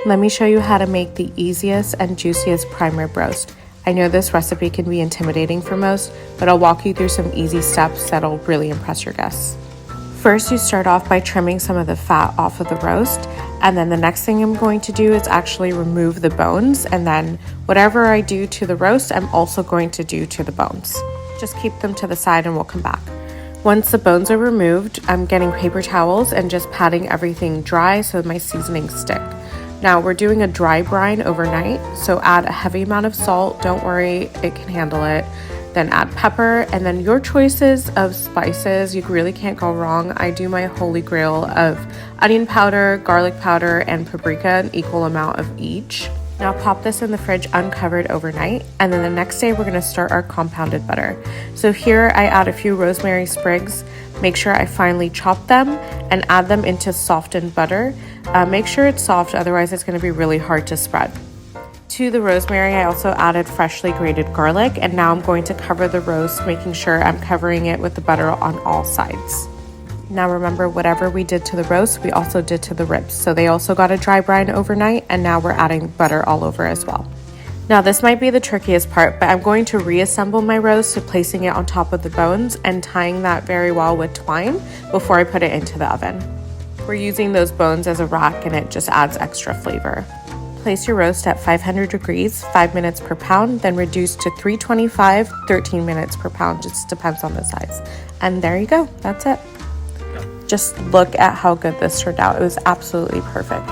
Let me show you how to make the easiest and juiciest prime rib roast. I know this recipe can be intimidating for most, but I'll walk you through some easy steps that'll really impress your guests. First, you start off by trimming some of the fat off of the roast, and then the next thing I'm going to do is actually remove the bones, and then whatever I do to the roast, I'm also going to do to the bones. Just keep them to the side and we'll come back. Once the bones are removed, I'm getting paper towels and just patting everything dry so my seasonings stick. Now we're doing a dry brine overnight, so add a heavy amount of salt. Don't worry, it can handle it. Then add pepper, and then your choices of spices. You really can't go wrong. I do my holy grail of onion powder, garlic powder, and paprika, an equal amount of each. Now pop this in the fridge uncovered overnight, and then the next day we're gonna start our compounded butter. So here I add a few rosemary sprigs. Make sure I finely chop them and add them into softened butter. Make sure it's soft, otherwise it's gonna be really hard to spread. To the rosemary, I also added freshly grated garlic, and now I'm going to cover the roast, making sure I'm covering it with the butter on all sides. Now remember, whatever we did to the roast, we also did to the ribs. So they also got a dry brine overnight, and now we're adding butter all over as well. Now this might be the trickiest part, but I'm going to reassemble my roast to placing it on top of the bones and tying that very well with twine before I put it into the oven. We're using those bones as a rack, and it just adds extra flavor. Place your roast at 500 degrees, 5 minutes per pound, then reduce to 325, 13 minutes per pound, just depends on the size. And there you go, that's it. Just look at how good this turned out. It was absolutely perfect.